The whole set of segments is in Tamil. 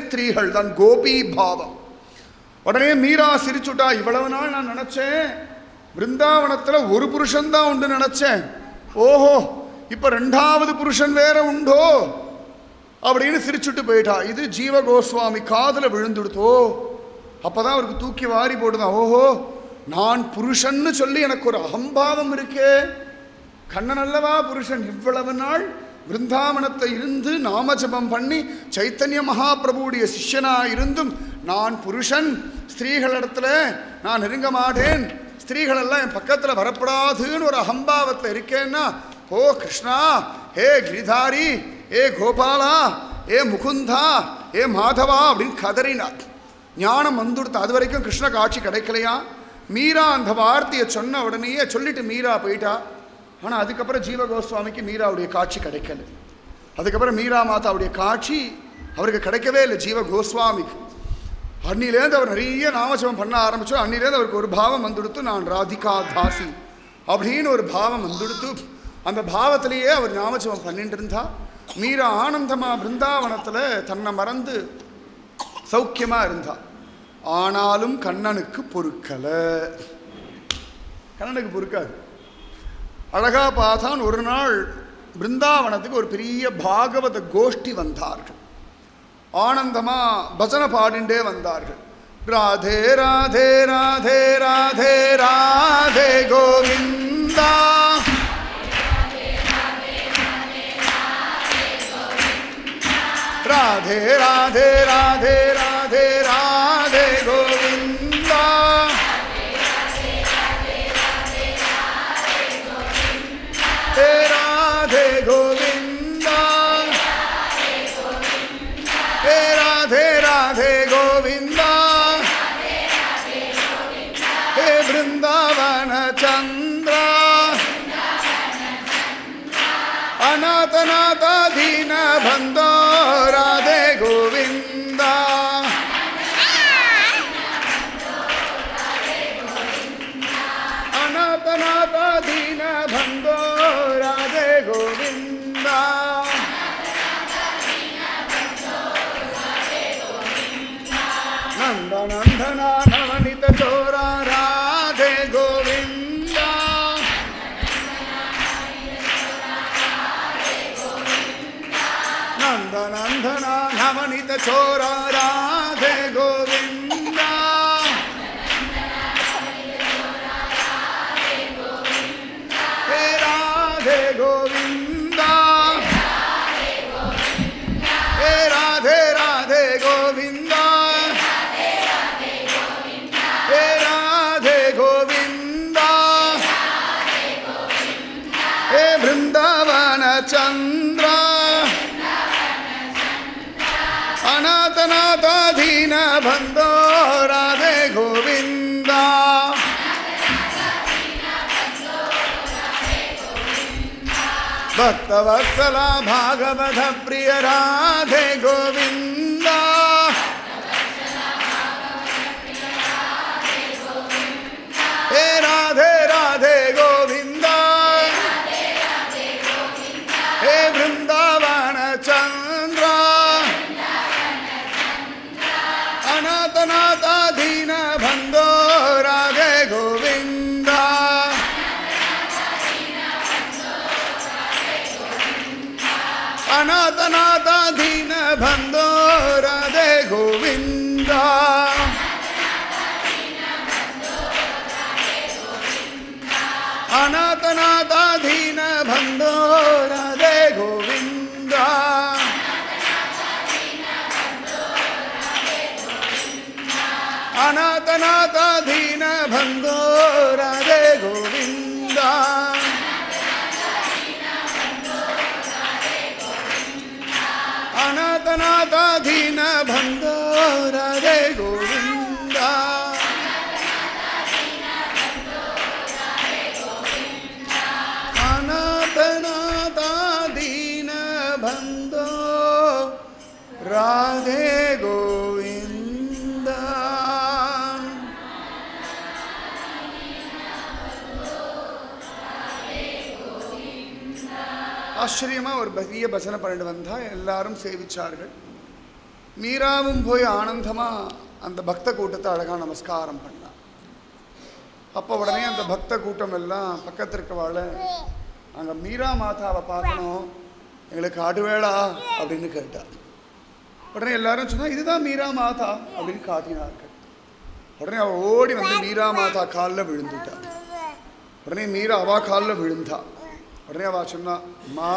ஸ்திரீகள் தான், கோபி பாவம். உடனே மீரா சிரிச்சுட்டா, இவ்வளவு நாள் நான் நினைச்சேன் பிருந்தாவனத்துல ஒரு புருஷன் தான் உண்டு நினைச்சேன், ஓஹோ இப்ப ரெண்டாவது புருஷன் வேற உண்டோ அப்படின்னு சிரிச்சுட்டு போயிட்டா. இது ஜீவ கோஸ்வாமி காதுல விழுந்துடுத்தோ. அப்பதான் அவருக்கு தூக்கி வாரி போடுதான், ஓஹோ நான் புருஷன்னு சொல்லி எனக்கு ஒரு அகம்பாவம் இருக்கே, கண்ணன் அல்லவா புருஷன், இவ்வளவு நாள் பிருந்தாவனத்தை இருந்து நாமஜபம் பண்ணி சைத்தன்ய மகாபிரபுடைய சிஷ்யனா இருந்தும் நான் புருஷன், ஸ்திரீகளிடத்துல நான் நெருங்க மாட்டேன், ஸ்திரீகள் எல்லாம் என் பக்கத்துல வரப்படாதுன்னு ஒரு அகம்பாவத்தில் இருக்கேன்னா, ஓ கிருஷ்ணா, ஹே கிரிதாரி, ஏ கோபாலா, ஏ முகுந்தா, ஏ மாதவா அப்படின்னு கதறினார். ஞானம் வந்துடுத்து. அது வரைக்கும் கிருஷ்ண காட்சி கிடைக்கலையா. மீரா அந்த வார்த்தையை சொன்ன உடனேயே சொல்லிட்டு மீரா போயிட்டா. ஆனால் அதுக்கப்புறம் ஜீவ கோஸ்வாமிக்கு மீராவுடைய காட்சி கிடைக்கல. அதுக்கப்புறம் மீரா மாதாவுடைய காட்சி அவருக்கு கிடைக்கவே இல்லை ஜீவ கோஸ்வாமிக்கு. அன்னிலேருந்து அவர் நிறைய நாமஜபம் பண்ண ஆரம்பித்தோம். அன்னிலேருந்து அவருக்கு ஒரு பாவம் வந்துடுத்து, நான் ராதிகா தாசி அப்படின்னு ஒரு பாவம் வந்துடுத்து. அந்த பாவத்திலேயே அவர் நாமஜபம் பண்ணிட்டு இருந்தா. மீரா ஆனந்தமா பிருந்தாவனத்தில் தன்னை மறந்து சௌக்கியமா இருந்தா. ஆனாலும் கண்ணனுக்கு பொறுக்கலை. கண்ணனுக்கு பொறுக்காது. அழகா பார்த்தான். ஒரு நாள் பிருந்தாவனத்துக்கு ஒரு பெரிய பாகவத கோஷ்டி வந்தார்கள். ஆனந்தமா பஜனை பாடிண்டே வந்தார்கள். ராதே ராதே ராதே ராதே ராதே கோவிந்தா, ராதே ராதே ராதே ராதே ராதே கோவிந்தா, ஹே ராதே கோவிந்தா, ஹே ராதே ராதே கோவிந்தா, ஹே பிருந்தாவன சந்திரா, அநாதநாத தீன பந்தோ ராதே கோவிந்தா, அநாதநாத தீன பந்தோ ராதே கோவிந்தா, நந்த நந்தனா நவனித சோரா ராதே கோவிந்தா, நந்த நந்தனா நவனித சோரா ராதே கோவிந்தா, ஹே ராதே கோவிந்தா, ஹே ராதே ராதே கோவிந்தா, ஹே ராதே கோவிந்தா, ஹே பிருந்தாவன சந்திரா, அநாதநாத தீன பந்தோ ராதே கோவிந்தா, பக்தவத்சலா பாகவத பிரிய ராதே கோவிந்தா, ஹே ராதே ராதே கோவிந்தா, ஹே பிருந்தாவன சந்திரா, அநாதநாத தீன பந்தோ ராதே கோவிந்தா, அநாதநாத தீன பந்தோ ராதே கோவிந்தா, அநாதநாத தீன பந்தோ ராதே கோவிந்தா, அநாதநாத தீன பந்தோ ராதே கோவிந்தா, அநாதநாத தீன பந்தோ ராதே கோவிந்தா, அநாதநாத தீன பந்தோ ராதே கோவிந்தா. ஆச்சரியமா ஒரு பெரிய பஜனை பண்ணிட்டு வந்தா. எல்லாரும் சேவிச்சார்கள். மீராவும் போய் ஆனந்தமா அந்த பக்த கூட்டத்தை அழகா நமஸ்காரம் பண்ணான். அப்போ உடனே அந்த பக்த கூட்டம் எல்லாம் பக்கத்து இருக்கவாழ அங்க மீரா மாதாவை பார்க்கணும், எங்களுக்கு காட்டுவேளா அப்படின்னு கேட்டார். உடனே எல்லாரும் சொன்னா இதுதான் மீரா மாதா அப்படின்னு காட்டினார்கள். உடனே அவ ஓடி வந்து மீரா மாதா காலில் விழுந்துட்டா. உடனே மீரா அவா காலில் விழுந்தா. உடனே அவ சொன்னா, அம்மா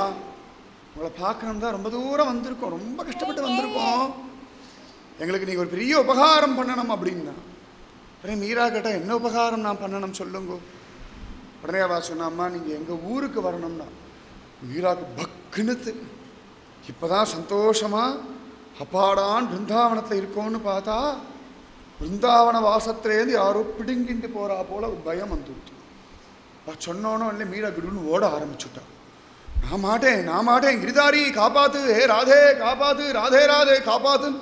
உங்களை பார்க்கணும் தான் ரொம்ப தூரம் வந்திருக்கோம், ரொம்ப கஷ்டப்பட்டு வந்திருக்கோம், எங்களுக்கு நீங்கள் ஒரு பெரிய உபகாரம் பண்ணணும் அப்படின்னா. உடனே மீரா கேட்டால் என்ன உபகாரம் நான் பண்ணணும் சொல்லுங்க. உடனே அவ சொன்னா, அம்மா நீங்கள் எங்கள் ஊருக்கு வரணும்னா. மீராவுக்கு பக்குனுத்து. இப்போதான் சந்தோஷமா அப்பாடான் பிருந்தாவனத்தில் இருக்கோன்னு பார்த்தா பிருந்தாவன வாசத்திலேருந்து யாரோ பிடுங்கிட்டு போறா போல ஒரு பயம் வந்துவிட்டு. சொன்னோன்னு இல்லை மீரா கிடுன்னு ஓட ஆரம்பிச்சுட்டா. நான் மாட்டேன் கிரிதாரி காப்பாத்து, ஹே ராதே காப்பாத்து, ராதே ராதே காப்பாத்துன்னு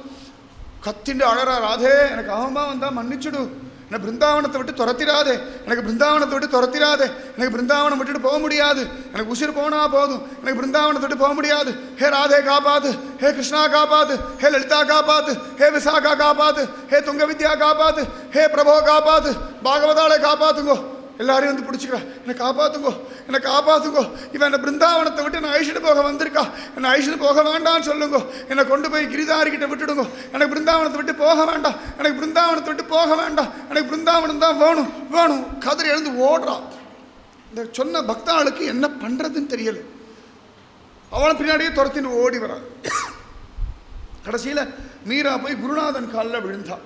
கத்திண்டு அழறா. ராதே எனக்கு அவமா வந்தா மன்னிச்சுடு, எனக்கு பிருந்தாவனத்தை விட்டு துரத்திராதே, எனக்கு பிருந்தாவனத்தை விட்டு துரத்திராதே, எனக்கு பிருந்தாவனம் விட்டுட்டு போக முடியாது, எனக்கு உசிர் போனா போதும், எனக்கு பிருந்தாவனத்தை விட்டு போக முடியாது, ஹே ராதே காப்பாத்து, ஹே கிருஷ்ணா காப்பாத்து, ஹே லலிதா காப்பாத்து, ஹே விசாகா காப்பாத்து, ஹே துங்க வித்யா காப்பாத்து, ஹே பிரபோ காப்பாத்து, பாகவதாளை காப்பாத்துங்கோ, எல்லாரையும் வந்து பிடிச்சிக்கிறா, என்னை காப்பாத்துங்கோ, என்னை காப்பாத்துங்கோ, இவன் என்னை பிருந்தாவனத்தை விட்டு என்னை அழிச்சிட்டு போக வந்திருக்கா, என்னை அழிச்சிட்டு போக வேண்டாம்னு சொல்லுங்கோ, என்னை கொண்டு போய் கிரிதாரிக்கிட்ட விட்டுடுங்கோ, எனக்கு பிருந்தாவனத்தை விட்டு போக வேண்டாம், எனக்கு பிருந்தாவனத்தை விட்டு போக வேண்டாம், எனக்கு பிருந்தாவனம் தான் வேணும் வேணும் கதறி எழுந்து ஓடுறா. இந்த சொன்ன பக்தாளுக்கு என்ன பண்றதுன்னு தெரியல. அவளை பின்னாடியே துரத்தின்னு ஓடி வரா. கடைசியில் மீரா போய் குருநாதன் காலில் விழுந்தா.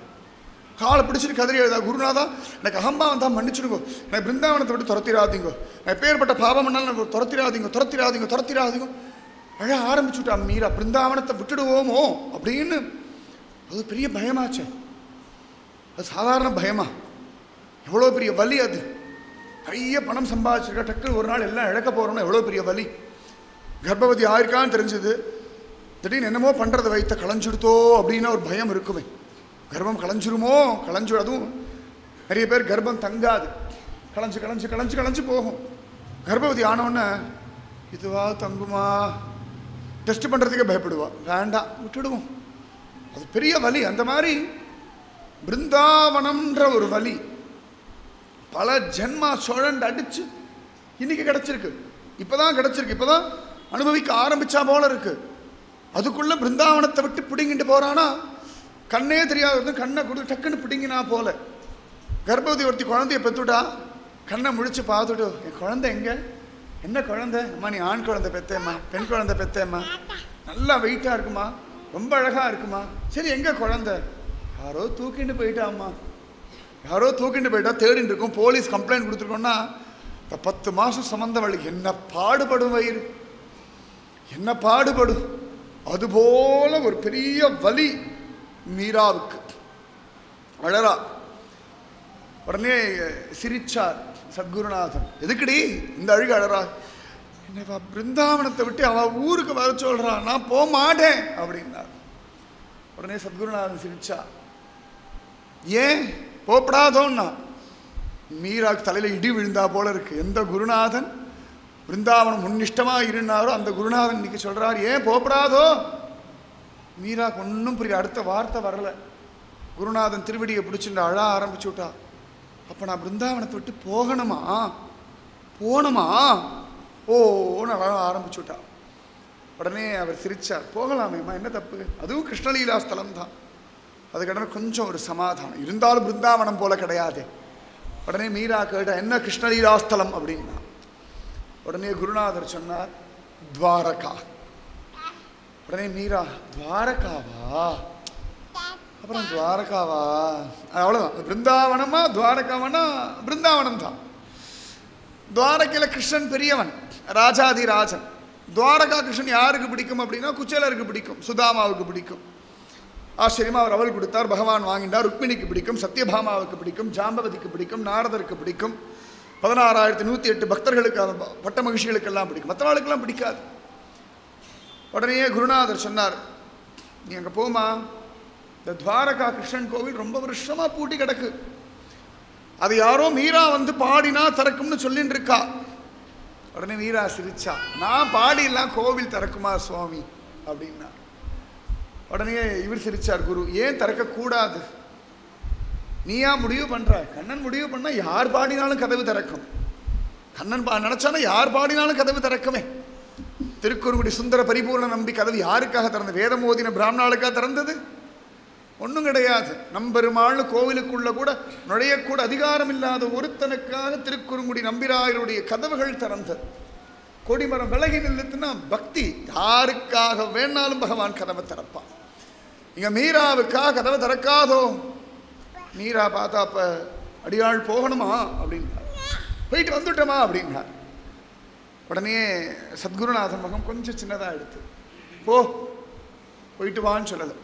காலை பிடிச்சிட்டு கதறி எழுதா, குருநாதா எனக்கு அகம்பா வந்தா மன்னிச்சுடுங்கோ, எனக்கு பிருந்தாவனத்தை விட்டு துரத்திராதீங்கோ, நான் பேர்பட்ட பாவம் பண்ணாலும் துரத்திராதீங்க துரத்திராதீங்க துரத்திராதீங்க அழ ஆரம்பிச்சுட்டா மீரா. பிருந்தாவனத்தை விட்டுடுவோமோ அப்படின்னு அது பெரிய பயமாச்சு. அது சாதாரண பயமா? எவ்வளோ பெரிய வலி அது. நிறைய பணம் சம்பாதிச்சிருக்கா, டக்குன்னு ஒரு நாள் எல்லாம் இழக்க போகிறோம்னா எவ்வளோ பெரிய வலி. கர்ப்பவதி ஆயிருக்கான்னு தெரிஞ்சது, திடீர்னு என்னமோ பண்ணுறதை வைத்த களைஞ்சுடுத்தோ அப்படின்னா ஒரு பயம் இருக்குமே. கர்ப்பம் களைஞ்சிருமோ, அதுவும் நிறைய பேர் கர்ப்பம் தங்காது, களைஞ்சு களைஞ்சு களைஞ்சு களைஞ்சு போகும். கர்ப்பவதி ஆனவுடனே இதுவா தங்குமா டெஸ்ட் பண்ணுறதுக்கே பயப்படுவா, வேண்டாம் விட்டுடுவோம், அது பெரிய வலி. அந்த மாதிரி பிருந்தாவனம்ன்ற ஒரு வலி பல ஜென்மா சுழண்டு அடிச்சு இன்னைக்கு கிடைச்சிருக்கு, இப்போதான் கிடைச்சிருக்கு, இப்போதான் அனுபவிக்க ஆரம்பிச்சா போல இருக்கு. அதுக்குள்ள பிருந்தாவனத்தை விட்டு பிடிங்கிட்டு போறானா, கண்ணே தெரியாது, கண்ணை கொடுத்து டக்குன்னு பிடிங்கினா போல. கர்ப்பவதி ஒருத்தி குழந்தைய பெற்றுட்டா, கண்ணை முழிச்சு பார்த்துட்டு என் குழந்தை எங்க, என்ன குழந்தை? அம்மா நீ ஆண் குழந்தை பெத்தேம்மா, பெண் குழந்தை பெத்தேம்மா, நல்லா வெயிட்டா இருக்குமா, ரொம்ப அழகா இருக்குமா, சரி எங்க குழந்தை? யாரோ தூக்கிட்டு போயிட்டாம்மா, யாரோ தூக்கிட்டு போயிட்டா, தேடிட்டு இருக்கும், போலீஸ் கம்ப்ளைண்ட் கொடுத்துருக்கோம்னா இந்த 10 மாசம் சம்பந்த வழி என்ன பாடுபடும், வயிறு என்ன பாடுபடும். அதுபோல ஒரு பெரிய வலி மீராவுக்கு. அழறா. உடனே சிரிச்சார் சத்குருநாதன். எதுக்குடி இந்த அழுக அழறா? என்னப்பா பிருந்தாவனத்தை விட்டு அவ ஊருக்கு வர சொல்றா, நான் போக மாட்டேன் அப்படின்னார். உடனே சத்குருநாதன் சிரிச்சா. ஏன் போப்படாதோன்னா? மீராவுக்கு தலையில இடி விழுந்தா போல இருக்கு. எந்த குருநாதன் பிருந்தாவனம் முன்னிஷ்டமா இருந்தாரோ அந்த குருநாதன் இன்னைக்கு சொல்றாரு ஏன் போப்படாதோ. மீராக்கு ஒன்றும் புரியல, அடுத்த வார்த்தை வரல. குருநாதன் திருவடியை பிடிச்சிட்டு அழ ஆரம்பிச்சு விட்டா. அப்போ நான் பிருந்தாவனத்தை விட்டு போகணுமா, போகணுமா, ஓன்னு அழ ஆரம்பிச்சு விட்டா. உடனே அவர் சிரிச்சார். போகலாமேம்மா, என்ன தப்பு, அதுவும் கிருஷ்ணலீலா ஸ்தலம் தான், அதுக்கடனே கொஞ்சம் ஒரு சமாதானம் இருந்தாலும் பிருந்தாவனம் போல கிடையாது. உடனே மீரா கேட்டா என்ன கிருஷ்ணலீலா ஸ்தலம் அப்படின்னா. உடனே குருநாதர் சொன்னார் துவாரகா. உடனே மீரா துவாரகாவா, அப்புறம் துவாரகாவா, அவ்வளோதான். பிருந்தாவனமா துவாரகாவனா? பிருந்தாவனம் தான். துவாரகையில் கிருஷ்ணன் பெரியவன், ராஜாதி ராஜன். துவாரகா கிருஷ்ணன் யாருக்கு பிடிக்கும் அப்படின்னா குச்சேலருக்கு பிடிக்கும், சுதாமாவுக்கு பிடிக்கும். ஆச்சரியமா அவர் அவள் கொடுத்தார், பகவான் வாங்கினார். ருக்மிணிக்கு பிடிக்கும், சத்யபாமாவுக்கு பிடிக்கும், ஜாம்பவதிக்கு பிடிக்கும், நாரதருக்கு பிடிக்கும், 16,108 பக்தர்களுக்கு, பட்ட மகிழ்ச்சிகளுக்கெல்லாம் பிடிக்கும், மற்றவாளுக்கெல்லாம் பிடிக்காது. உடனே குருநாதர் சொன்னார் நீ அங்கே போமா, இந்த துவாரகா கிருஷ்ணன் கோவில் ரொம்ப வருஷமா பூட்டி கிடக்கு, அது யாரோ மீரா வந்து பாடினா திறக்கும்னு சொல்லிட்டு இருக்கா. உடனே மீரா சிரிச்சா. நான் பாடிலாம் கோவில் திறக்குமா சுவாமி அப்படின்னா. உடனே இவர் சிரிச்சார் குரு, ஏன் திறக்கக்கூடாது? நீயா முடிவு பண்ற? கண்ணன் முடிவு பண்ணா யார் பாடினாலும் கதவு திறக்கும். கண்ணன் நினைச்சானா யார் பாடினாலும் கதவு திறக்குமே. திருக்குறுங்குடி சுந்தர பரிபூர்ண நம்பி கதவு யாருக்காக திறந்தது? வேதம் ஓதின பிராமணாளுக்காக திறந்தது? ஒன்றும் கிடையாது. நம்பெருமாள் கோவிலுக்குள்ள கூட நுழையக்கூட அதிகாரம் இல்லாத ஒருத்தனுக்காக திருக்குறுங்குடி நம்பிராயருடைய கதவுகள் திறந்தது. கொடிமரம் விலகி நின்றுன்னா பக்தி, யாருக்காக வேணாலும் பகவான் கதவை திறப்பான். இங்க மீராவுக்காக கதவை திறக்காதோ? மீரா பார்த்தா, அப்ப அடியாள் போகணுமா அப்படின்னா, போயிட்டு வந்துட்டோமா அப்படின்னா. உடனே சத்குருநாதன் முகம் கொஞ்சம் சின்னதாக எடுத்து, போயிட்டு வான்னு சொல்லலை,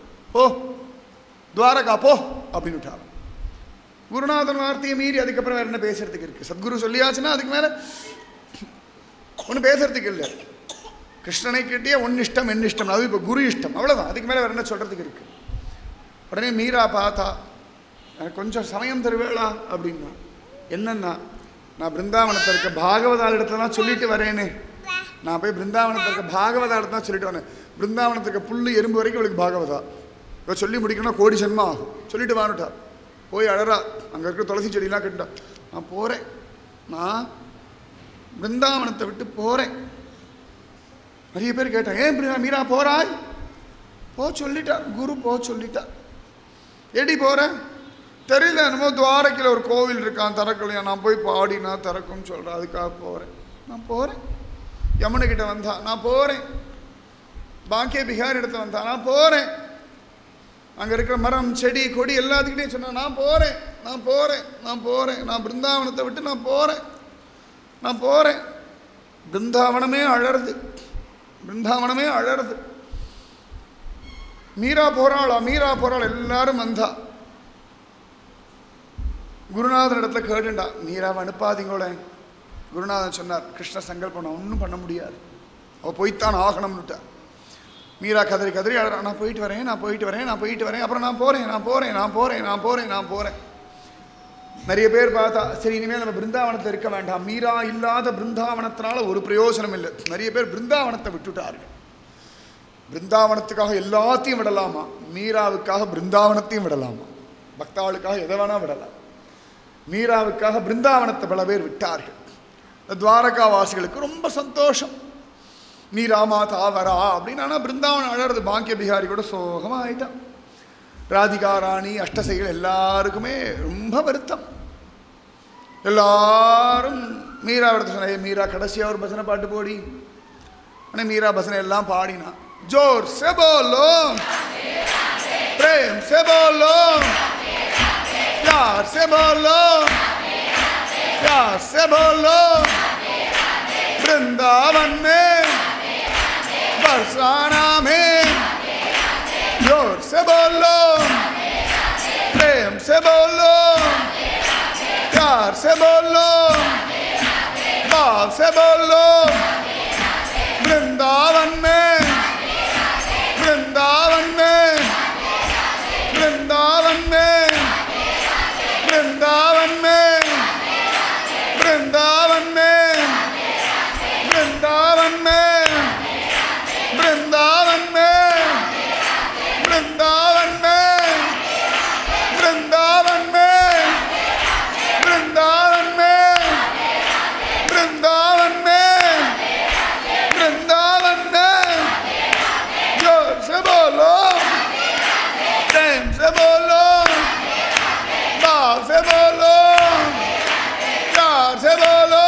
துவாரகா போ அப்படின்னு விட்டார். குருநாதன் வார்த்தையை மீறி அதுக்கப்புறம் வேற என்ன பேசுறதுக்கு இருக்கு? சத்குரு சொல்லியாச்சுன்னா அதுக்கு மேல ஒன்றும் பேசுறதுக்கு இல்லை. கிருஷ்ணனை கிட்டே ஒன்னு இஷ்டம் என்ன இஷ்டம், அது இப்போ குரு இஷ்டம், அவ்வளோதான். அதுக்கு மேலே வேற என்ன சொல்றதுக்கு இருக்கு? உடனே மீரா பார்த்தா, எனக்கு கொஞ்சம் சமயம் தருவேளா அப்படின்னா. என்னன்னா, நான் பிருந்தாவனத்தில் இருக்க பாகவதால் இடத்துலலாம் சொல்லிட்டு வரேனே, நான் போய் பிருந்தாவனத்தில் இருக்க பாகவதா இடத்துல தான் சொல்லிட்டு வரேன். பிருந்தாவனத்துக்கு புல்லு எறும்பு வரைக்கும் அவளுக்கு பாகவதா. இப்போ சொல்லி முடிக்கணும்னா கோடி ஜென்மம் ஆகும். சொல்லிட்டு வானுட்டா. போய் அழறா. அங்கே இருக்கிற துளசி செடியெல்லாம் கட்டா. நான் போகிறேன், நான் பிருந்தாவனத்தை விட்டு போகிறேன். நிறைய பேர் கேட்டான், ஏன் மீரா போகிறாய்? சொல்லிட்டார் குரு, சொல்லிட்டார். எப்படி போகிறேன் தெரியல, என்னமோ துவாரகையில் ஒரு கோவில் இருக்கான், திறக்கலையா, நான் போய் பாடினா திறக்கும்னு சொல்கிறேன், அதுக்காக போகிறேன். நான் போகிறேன். யமுனைக்கிட்ட வந்தா, நான் போகிறேன். பாக்கிய பிகார் இடத்துல வந்தா, நான் போகிறேன். அங்கே இருக்கிற மரம் செடி கொடி எல்லாத்துக்கிட்டையும் சொன்னா, நான் போகிறேன், நான் போகிறேன், நான் போகிறேன், நான் பிருந்தாவனத்தை விட்டு நான் போகிறேன், நான் போகிறேன். பிருந்தாவனமே அழறது, பிருந்தாவனமே அழறது. மீரா போகிறாளா, மீரா போகிறாள். எல்லாரும் வந்தா. குருநாதன் இடத்துல கேட்டுண்டா, மீராவை அனுப்பாதீங்களே. குருநாதன் சொன்னார், கிருஷ்ண சங்கல்பம் நான் ஒன்றும் பண்ண முடியாது, அவள் போய்த்தான் ஆகணும்னுட்டார். மீரா கதறி கதறி அழறா, நான் போயிட்டு வரேன், நான் போயிட்டு வரேன், நான் போயிட்டு வரேன், அப்புறம் நான் போகிறேன், நான் போகிறேன், நான் போகிறேன், நான் போகிறேன், நான் போகிறேன். நிறைய பேர் பார்த்தா, சரி இனிமேல் நம்ம பிருந்தாவனத்தில் இருக்க வேண்டாம், மீரா இல்லாத பிருந்தாவனத்தினால ஒரு பிரயோஜனம் இல்லை. நிறைய பேர் பிருந்தாவனத்தை விட்டுட்டார்கள். பிருந்தாவனத்துக்காக எல்லாத்தையும் விடலாமா? மீராவுக்காக பிருந்தாவனத்தையும் விடலாமா? பக்தாளுக்காக எதை வேணா விடலாம். மீராவுக்காக பிருந்தாவனத்தை பல பேர் விட்டார்கள். துவாரகா வாசிகளுக்கு ரொம்ப சந்தோஷம், மீரா மாதா வரா அப்படின்னு. ஆனால் பிருந்தாவனம் அழறது. பாக்கிய பிகாரி கூட சோகமாக ஆயிட்டான். ராதிகா ராணி அஷ்டசைகள் எல்லாருக்குமே ரொம்ப வருத்தம். எல்லாரும் மீரா எடுத்து சொன்ன, மீரா கடைசியாக ஒரு பஜனை பாட்டு போடி. ஆனால் மீரா பஜனை எல்லாம் பாடினா. जोर से बोलो, प्रेम से बोलो, प्यार से बोलो, प्यार से बोलो। वृंदावन में, बरसाना में, जोर से बोलो, प्रेम से बोलो, प्यार से बोलो, भाव से बोलो। वृंदावन में, वृंदावन में, वृंदावन में, वृंदावन में, वृंदावन में, वृंदावन में, वृंदावन में, वृंदावन में, वृंदावन में, वृंदावन में, वृंदावन में, वृंदावन में। जोर से बोलो, प्रेम से बोलो, भाव से बोलो, प्यार से बोलो,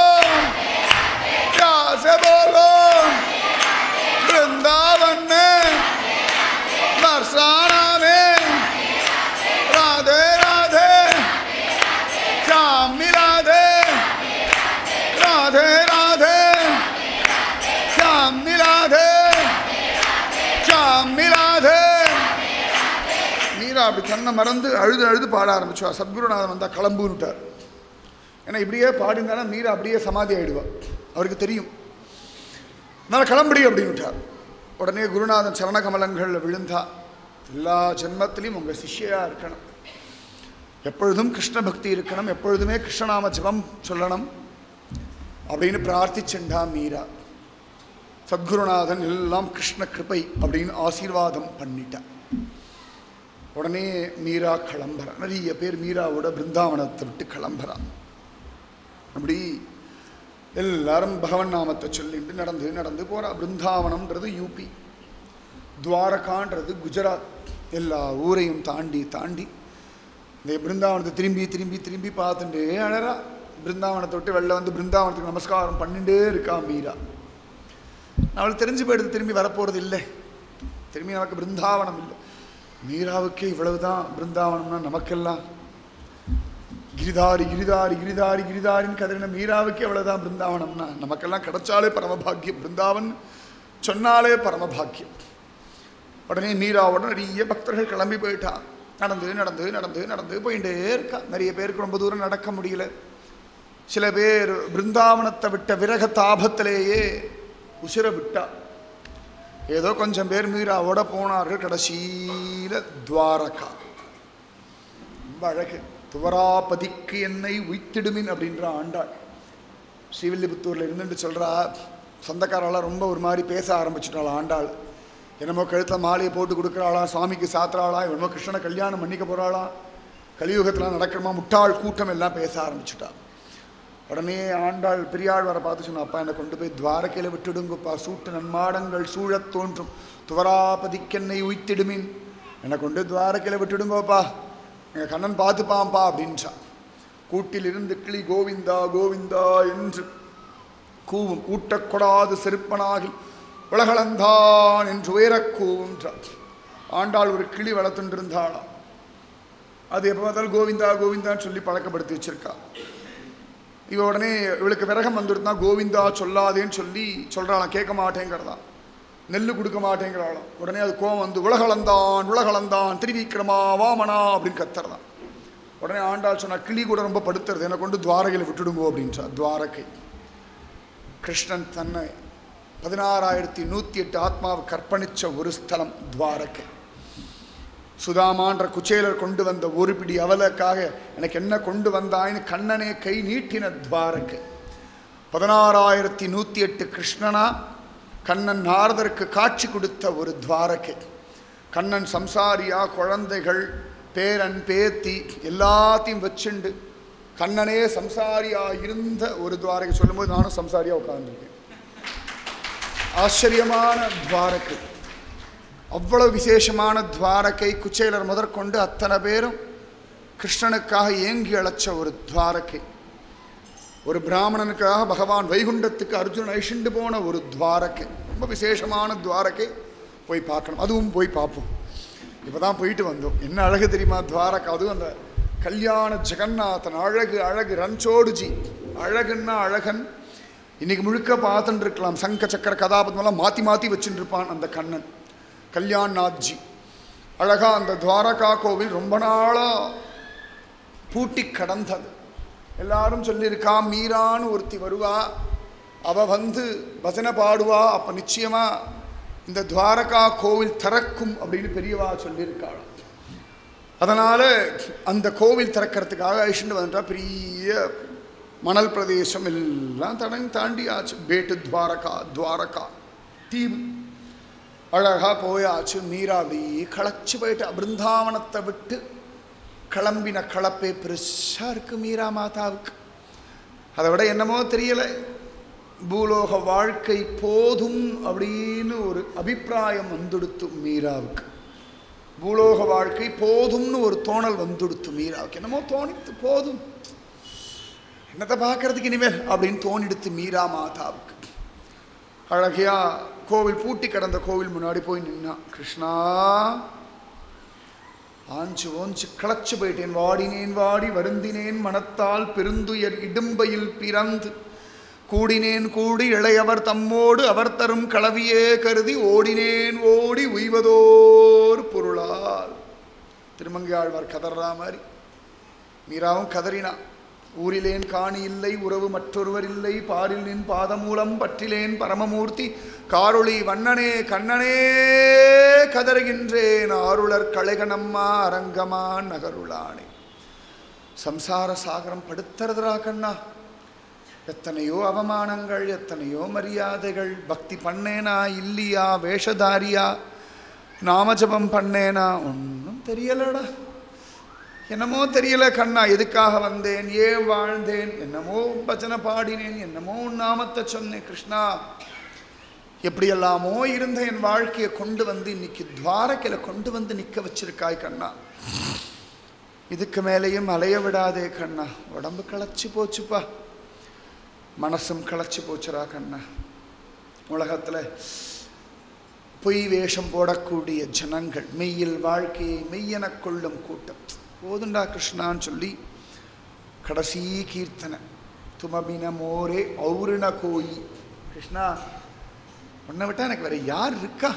प्यार से बोलो। वृंदावन में, बरसाना में, राधे राधे, श्याम राधे, राधे राधे, श्याम राधे, श्याम राधे। மீரா அப்படி தன்னை மறந்து அழுது அழுது பாட ஆரம்பிச்சா. சத்குருநாதன் வந்தா கிளம்புன்னுட்டார். ஏன்னா இப்படியே பாடினாலும் மீரா அப்படியே சமாதி ஆயிடுவா, அவருக்கு தெரியும். அதனால் கிளம்படி அப்படின்னு விட்டார். உடனே குருநாதன் சரணகமலங்கள் விழுந்தா, எல்லா ஜென்மத்திலையும் உங்கள் சிஷ்யா இருக்கணும், எப்பொழுதும் கிருஷ்ண பக்தி இருக்கணும், எப்பொழுதுமே கிருஷ்ணநாம ஜபம் சொல்லணும் அப்படின்னு பிரார்த்திச்சுண்டா மீரா. சத்குருநாதன் எல்லாம் கிருஷ்ண கிருபை அப்படின்னு ஆசீர்வாதம் பண்ணிட்டான். உடனே மீரா கிளம்புறா. நிறைய பேர் மீராவோட பிருந்தாவனத்தை விட்டு கிளம்புறா. அப்படி எல்லாரும் பகவன் நாமத்தை சொல்லிட்டு நடந்து நடந்து போகிறா. பிருந்தாவனம்ன்றது யூபி, துவாரகான்றது குஜராத். எல்லா ஊரையும் தாண்டி தாண்டி இந்த பிருந்தாவனத்தை திரும்பி திரும்பி திரும்பி பார்த்துட்டே அழறா. பிருந்தாவனத்தை விட்டு வெளில வந்து பிருந்தாவனத்துக்கு நமஸ்காரம் பண்ணிட்டே இருக்கா மீரா. அவளுக்கு தெரிஞ்சு போயிடுது திரும்பி வரப்போகிறது இல்லை, திரும்பி நமக்கு பிருந்தாவனம் இல்லை. மீராவுக்கே இவ்வளவுதான் பிருந்தாவனம்னா நமக்கெல்லாம் கிரிதாரி கிரிதாரி கிரிதாரி கிரிதாரின்னு கதறின மீராவுக்கே எவ்வளவுதான் பிருந்தாவனம்னா நமக்கெல்லாம் கிடைச்சாலே பரமபாக்கியம், பிருந்தாவன் சொன்னாலே பரமபாக்கியம். உடனே மீராவோட நிறைய பக்தர்கள் கிளம்பி போயிட்டான். நடந்து நடந்து நடந்து நடந்து போயிட்டே இருக்கா. நிறைய பேருக்கு ரொம்ப தூரம் நடக்க முடியல. சில பேர் பிருந்தாவனத்தை விட்ட விரக தாபத்திலேயே உசிர விட்டா. ஏதோ கொஞ்சம் பேர் மீராவோட போனார்கள். கடைசியில துவாரகா ரொம்ப அழகு. துவராபதிக்கு என்னை உய்த்திடுமின் அப்படின்ற ஆண்டாள் ஸ்ரீவில்லிபுத்தூர்ல இருந்துட்டு சொல்றா. சொந்தக்காரெல்லாம் ரொம்ப ஒரு மாதிரி பேச ஆரம்பிச்சுட்டாள் ஆண்டாள். என்னமோ கழுத்தில் மாலையை போட்டு கொடுக்குறாளா, சுவாமிக்கு சாத்துறாளா, என்னமோ கிருஷ்ணனை கல்யாணம் பண்ணிக்க போகிறாளா, கலியுகத்தில் நடக்கிறமா முட்டாள் கூட்டம் எல்லாம் பேச ஆரம்பிச்சுட்டா. உடனே ஆண்டாள் பெரியாழ்வாரை பார்த்து சொன்னா, அப்பா என்னை கொண்டு போய் துவாரகையில் விட்டுடுங்கப்பா, சூட்டு நன்மாடங்கள் சூழத் தோன்றும் துவராபதிக்கென்னை உய்த்திடுமின், என்னை கொண்டு துவாரகையில் விட்டுடுங்கப்பா, எங்கள் கண்ணன் பார்த்துப்பாம்பா அப்படின்றா. கூட்டிலிருந்து கிளி கோவிந்தா கோவிந்தா என்று கூவும், ஊட்டக்கொடாது செருப்பனாகி உலகளந்தான் என்று உயரக்கூன்றார். ஆண்டாள் ஒரு கிளி வளர்த்துருந்தாளா. அது எப்போ பார்த்தாலும் கோவிந்தா கோவிந்தான்னு சொல்லி பழக்கப்படுத்தி வச்சிருக்கா. இவ உடனே இவளுக்கு விரகம் வந்துருந்தா கோவிந்தா சொல்லாதேன்னு சொல்லி சொல்கிறாளாம். கேட்க மாட்டேங்கிறதா, நெல் கொடுக்க மாட்டேங்கிறாளாம். உடனே அது கோவம் வந்து உலகளந்தான் உலகளந்தான் திரிவிக்ரமா வாமனா அப்படின்னு கத்துறதான். உடனே ஆண்டாள் சொன்னா, கிளி கூட ரொம்ப படுத்துறது, என்னை கொண்டு துவாரகையில் விட்டுடுங்கோ அப்படின்றா. துவாரகை கிருஷ்ணன் தன்னை 16,108 ஆத்மாவை கற்பணிச்ச ஒரு ஸ்தலம் துவாரகை. சுதாமான்ற குச்சேலர் கொண்டு வந்த ஒரு பிடி அவலுக்காக எனக்கு என்ன கொண்டு வந்தாயின்னு கண்ணனே கை நீட்டின துவாரகை. 16,108 கிருஷ்ணனா கண்ணன் நாரதருக்கு காட்சி கொடுத்த ஒரு துவாரகை. கண்ணன் சம்சாரியா, குழந்தைகள், பேரன் பேத்தி எல்லாத்தையும் வச்சுண்டு கண்ணனே சம்சாரியா இருந்த ஒரு துவாரகை. சொல்லும்போது நானும் சம்சாரியா உட்கார்ந்துருக்கேன். ஆச்சரியமான துவாரகை, அவ்வளவு விசேஷமான துவாரகை. குச்சேலர் முதற்கொண்டு அத்தனை பேரும் கிருஷ்ணனுக்காக ஏங்கி அழைச்ச ஒரு துவாரகை. ஒரு பிராமணனுக்காக பகவான் வைகுண்டத்துக்கு அர்ஜுனன் அழிச்சுண்டு போன ஒரு துவாரகை. ரொம்ப விசேஷமான துவாரகை. போய் பார்க்கணும், அதுவும் போய் பார்ப்போம். இப்போ தான் போயிட்டு வந்தோம். என்ன அழகு தெரியுமா துவாரகை. அதுவும் அந்த கல்யாண ஜெகநாதன் அழகு அழகு. ரன்சோடுஜி அழகுன்னா அழகன். இன்னைக்கு முழுக்க பார்த்துட்டு இருக்கலாம். சங்க சக்கர கதாபத்மெல்லாம் மாற்றி மாற்றி வச்சுட்டு இருப்பான் அந்த கண்ணன். கல்யாண்நாத்ஜி அழகா. அந்த துவாரகா கோவில் ரொம்ப நாளாக பூட்டி கடந்தது. எல்லாரும் சொல்லியிருக்கா, மீரான்னு ஒருத்தி வருவா, அவள் வந்து பஜனை பாடுவா, அப்போ நிச்சயமாக இந்த துவாரகா கோவில் திறக்கும் அப்படின்னு பெரியவா சொல்லியிருக்காள். அதனால் அந்த கோவில் திறக்கிறதுக்காக அழிச்சுட்டு வந்துட்டா. பெரிய மணல் பிரதேசம் எல்லாம் தாண்டி ஆச்சு. பேட்டு துவாரகா, துவாரகா தீவு அழகா போயாச்சு. மீரா அப்படியே களைச்சு போயிட்டு பிருந்தாவனத்தை விட்டு கிளம்பின கலப்பே பெருசா இருக்கு மீரா மாதாவுக்கு. அதை விட என்னமோ தெரியலை, பூலோக வாழ்க்கை போதும் அப்படின்னு ஒரு அபிப்பிராயம் வந்துடுத்து மீராவுக்கு. பூலோக வாழ்க்கை போதும்னு ஒரு தோணல் வந்துடுத்து மீராவுக்கு. என்னமோ தோணித்து, போதும் என்னத்தை பார்க்கறதுக்கு இனிமேல் அப்படின்னு தோணிடுத்து மீரா மாதாவுக்கு. அழகையா கோவில் பூட்டி கிடந்த கோவில் முன்னாடி போய் நின்னா. கிருஷ்ணா, ஆஞ்சு ஓஞ்சு கிளச்சு போயிட்டேன், வாடினேன் வாடி வருந்தினேன் மனத்தால் பெருந்துயர் இடும்பையில் பிறந்து கூடினேன் கூடி இளையவர் தம்மோடு அவர் தரும் களவியே கருதி ஓடினேன் ஓடி உய்வதோர் பொருளால். திருமங்கையாழ்வார் கதறா மாதிரி மீராவும் கதறினா. ஊரிலேன் காணி இல்லை, உறவு மற்றொருவர் இல்லை, பாரில் நின் பாதமூலம் பற்றிலேன் பரமமூர்த்தி காரொளி வண்ணனே கண்ணனே கதறுகின்றேன் ஆருளர் களைகணம்மா அரங்கமா நகருளானே. சம்சார சாகரம் படுத்துறதுரா கண்ணா. எத்தனையோ அவமானங்கள், எத்தனையோ மரியாதைகள். பக்தி பண்ணேனா இல்லையா, வேஷதாரியா, நாமஜபம் பண்ணேனா, ஒன்றும் தெரியலடா, என்னமோ தெரியல கண்ணா, எதுக்காக வந்தேன், ஏன் வாழ்ந்தேன், என்னமோ பஜனை பாடினேன், என்னமோ நாமத்தை சொன்னேன் கிருஷ்ணா, எப்படியெல்லாமோ இருந்த என் வாழ்க்கையை கொண்டு வந்து இன்னைக்கு துவாரகையில் கொண்டு வந்து நிற்க வச்சிருக்காய் கண்ணா. இதுக்கு மேலேயும் அலைய விடாதே கண்ணா. உடம்பு களைச்சி போச்சுப்பா, மனசும் களைச்சி போச்சுரா கண்ணா. உலகத்தில் பொய் வேஷம் போடக்கூடிய ஜனங்கள், மெய்யில் வாழ்க்கையை மெய்யென கொள்ளும் கூட்டம். போதுண்டா கிருஷ்ணான்னு சொல்லி கடைசி கீர்த்தனை, துமபின மோரே ஔருண கோயி. கிருஷ்ணா, உன்னை விட்டா எனக்கு வேற யார் இருக்கா?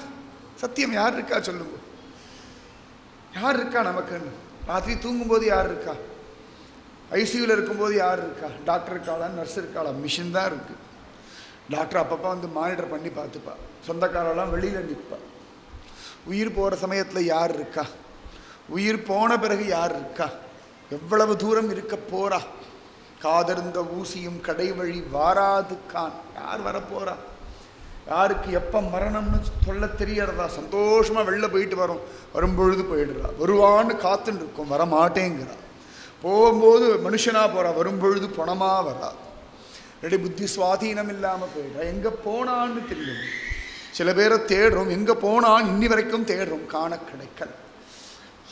சத்தியம், யார் இருக்கா சொல்லுங்க, யார் இருக்கா நமக்குன்னு? ராத்திரி தூங்கும்போது யார் இருக்கா? ஐசியூவில் இருக்கும்போது யார் இருக்கா? டாக்டர் இருக்காளா, நர்ஸ் இருக்காளா? மிஷின் தான் இருக்கு. டாக்டர் அப்பப்போ வந்து மானிட்டர் பண்ணி பார்த்துப்பா. சொந்தக்காரெல்லாம் வெளியில் நிற்பா. உயிர் போகிற சமயத்தில் யார் இருக்கா? உயிர் போன பிறகு யார் இருக்கா? எவ்வளவு தூரம் இருக்க போறா? காதர்ந்த ஊசியும் கடை வழி வாராது கான். யார் வரப்போறா? யாருக்கு எப்போ மரணம்னு சொல்ல தெரியறதா? சந்தோஷமாக வெளில போயிட்டு வரோம், வரும்பொழுது போயிடுறா. வருவான்னு காத்துன்னு இருக்கும், வரமாட்டேங்கிறா. போகும்போது மனுஷனாக போகிறா, வரும்பொழுது பணமாக வரா. ரெடி புத்தி சுவாதீனம் இல்லாமல் போயிடுறா. எங்கே போனான்னு தெரியும். சில பேரை தேடுறோம், எங்கே போனான்னு இன்னி வரைக்கும் தேடுறோம், காண கிடைக்கல.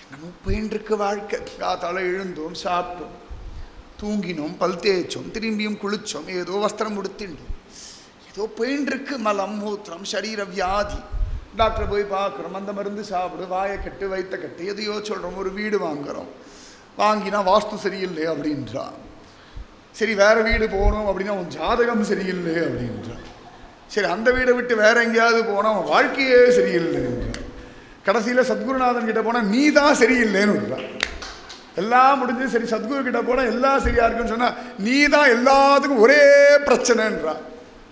என்னமோ போயின்றிருக்கு வாழ்க்கை. காத்தால எழுந்தோம், சாப்பிட்டோம், தூங்கினோம், பல் தேய்ச்சோம், திரும்பியும் குளித்தோம், ஏதோ வஸ்திரம் உடுத்தின்றோம், ஏதோ போயின்றிருக்கு. மலம், மூத்திரம், சரீர வியாதி. டாக்டரை போய் பார்க்குறோம், அந்த மருந்து சாப்பிடு, வாயை கட்டு, வயிற்ற கட்டு, எதையோ சொல்கிறோம். ஒரு வீடு வாங்குகிறோம், வாங்கினா வாஸ்து சரியில்லை அப்படின்றான். சரி, வேறு வீடு போகணும் அப்படின்னா உன் ஜாதகம் சரியில்லை அப்படின்றான். சரி, அந்த வீடை விட்டு வேற எங்கேயாவது போனால் அவன் வாழ்க்கையே சரியில்லைன்றான். கடைசியில் சத்குருநாதன் கிட்ட போனால் நீ தான் சரியில்லைன்னு விடுறான். எல்லாம் முடிஞ்சு சரி, சத்குரு கிட்ட போனால் எல்லாம் சரியா இருக்குன்னு சொன்னால் நீ தான் எல்லாத்துக்கும் ஒரே பிரச்சனைன்றான்.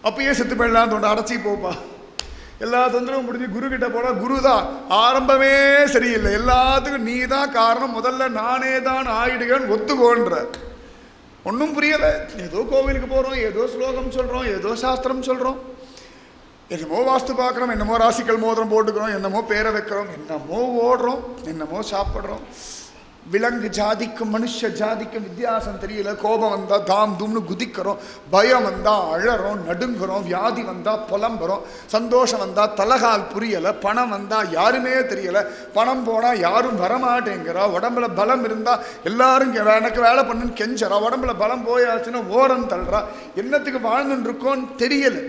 அப்பயே செத்து போயிடலாம் தோண்ட, அடைச்சி போப்பா. எல்லா தொந்தரவும் முடிஞ்சு குரு கிட்ட போனால் குரு தான் ஆரம்பமே சரியில்லை, எல்லாத்துக்கும் நீ தான் காரணம், முதல்ல நானே தான் ஆயிடுகன்னு ஒத்துக்கோன்ற. ஒன்றும் புரியலை. ஏதோ கோவிலுக்கு போகிறோம், ஏதோ ஸ்லோகம் சொல்கிறோம், ஏதோ சாஸ்திரம் சொல்கிறோம், என்னமோ வாஸ்து பார்க்குறோம், என்னமோ ராசிக்கல் மோதிரம் போட்டுக்கிறோம், என்னமோ பேரை வைக்கிறோம், என்னமோ ஓடுறோம், என்னமோ சாப்பிட்றோம். விலங்கு ஜாதிக்கும் மனுஷ ஜாதிக்கும் வித்தியாசம் தெரியல. கோபம் வந்தால் தாம் தூம்னு குதிக்கிறோம், பயம் வந்தால் அழறோம், நடுங்குறோம், வியாதி வந்தால் புலம்புறோம், சந்தோஷம் வந்தால் தலகால் புரியலை, பணம் வந்தால் யாருமே தெரியலை, பணம் போனால் யாரும் வரமாட்டேங்கிறா, உடம்புல பலம் இருந்தால் எல்லாரும் எனக்கு வேலை பண்ணுன்னு கெஞ்சறா, உடம்புல பலம் போயாச்சுன்னா ஓரம் தள்ளுறா. என்னத்துக்கு வாழ்ந்துன்னு இருக்கோன்னு தெரியலை.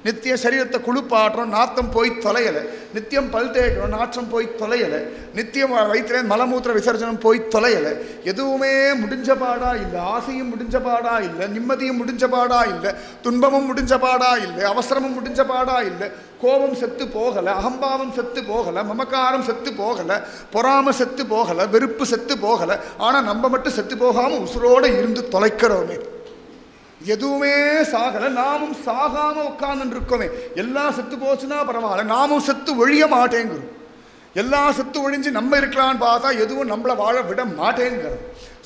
நித்தியம் சரீரத்தை குளிப்பாட்டுறோம், நாத்தம் போய் தொலையலை. நித்தியம் பல் தேய்க்கிறோம், நாற்றம் போய் தொலையலை. நித்தியம் வயிற்றுல மலமூத்திர விசர்ஜனம் போய் தொலையலை. எதுவுமே முடிஞ்ச பாடா இல்லை. ஆசையும் முடிஞ்ச பாடா இல்லை, நிம்மதியும் முடிஞ்ச பாடா இல்லை, துன்பமும் முடிஞ்ச பாடா இல்லை, அவசரமும் முடிஞ்ச பாடா இல்லை. கோபம் செத்து போகலை, அகம்பாவம் செத்து போகலை, மமக்காரம் செத்து போகலை, பொறாமை செத்து போகலை, வெறுப்பு செத்து போகலை. ஆனால் நம்ம மட்டும் செத்து போகாமல் உசுரோடு இருந்து தொலைக்கிறோமே. எதுவுமே சாகலை, நாமும் சாகாமல் உட்கார்ந்து இருக்கோமே. எல்லாம் செத்து போச்சுன்னா பரவாயில்ல, நாமும் செத்து ஒழிய மாட்டேங்கிறோம். எல்லாம் செத்து ஒழிஞ்சு நம்ம இருக்கலான்னு பார்த்தா எதுவும் நம்மளை வாழ விட மாட்டேங்கிறது.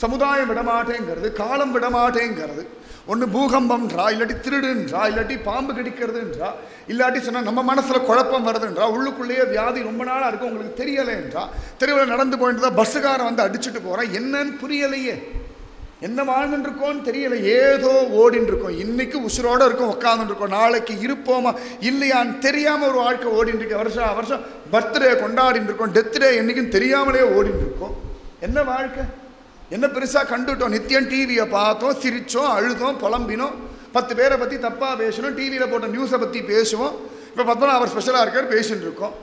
சமுதாயம் விட மாட்டேங்கிறது, காலம் விட மாட்டேங்கிறது. ஒன்று பூகம்பம்ன்றா, இல்லாட்டி திருடுன்றா, இல்லாட்டி பாம்பு கடிக்கிறதுன்றா, இல்லாட்டி சொன்னால் நம்ம மனசில் குழப்பம் வருதுன்றா, உள்ளுக்குள்ளேயே வியாதி ரொம்ப நாளாக இருக்கும் உங்களுக்கு தெரியலைன்றா, தெருவில் நடந்து போயிட்டு தான் பஸ்ஸுக்காரன் வந்து அடிச்சுட்டு போகிறான். என்னன்னு புரியலையே, என்ன வாழ்ந்துட்டு இருக்கோன்னு தெரியல, ஏதோ ஓடின்னு இருக்கோம். இன்னைக்கு உசுரோடு இருக்கோம், உட்காந்துட்டு இருக்கோம், நாளைக்கு இருப்போமா இல்லையான்னு தெரியாமல் ஒரு வாழ்க்கை ஓடின்னு இருக்க. வருஷம் பர்த்டே கொண்டாடின்னு இருக்கோம், டெத் டே என்னைக்குன்னு தெரியாமலே ஓடின்னு இருக்கோம். என்ன வாழ்க்கை, என்ன பெருசாக கண்டுட்டோம்? நித்தியம் டிவியை பார்த்தோம், சிரித்தோம், அழுதோம், புலம்பினோம், 10 பேரை பற்றி தப்பாக பேசணும், டிவியில் போட்ட நியூஸை பற்றி பேசுவோம். இப்போ 19 அவர் ஸ்பெஷலாக இருக்கார் பேசின்னு இருக்கோம்.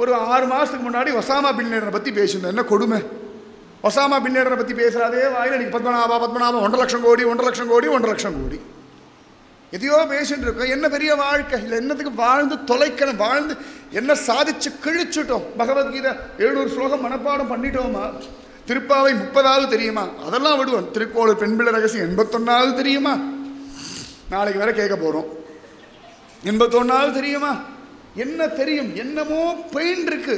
ஒரு 6 மாதத்துக்கு முன்னாடி ஒசாமா பின் லேடனை பற்றி பேசியிருந்தோம். என்ன கொடுமை, ஒசாமா பின் லேடனை பற்றி பேசுகிறாதே வாயில் இன்னைக்கு பத்மநாபம் 1.5 லட்சம் கோடி 1.5 லட்சம் கோடி 1.5 லட்சம் கோடி எதையோ பேசிட்டு இருக்கோம். என்ன பெரிய வாழ்க்கை இல்லை, என்னத்துக்கு வாழ்ந்து தொலைக்கணும், வாழ்ந்து என்ன சாதிச்சு கிழிச்சுட்டோம். பகவத்கீதை 700 ஸ்லோகம் மனப்பாடம் பண்ணிட்டோமா? திருப்பாவை 30வது தெரியுமா? அதெல்லாம் விடுவோம். திருக்கோளூர் பெண்பிள்ளை ரகசியம் 81வது தெரியுமா? நாளைக்கு வேற கேட்க போகிறோம். 81வது தெரியுமா? என்ன தெரியும்? என்னமோ பெயின் இருக்கு.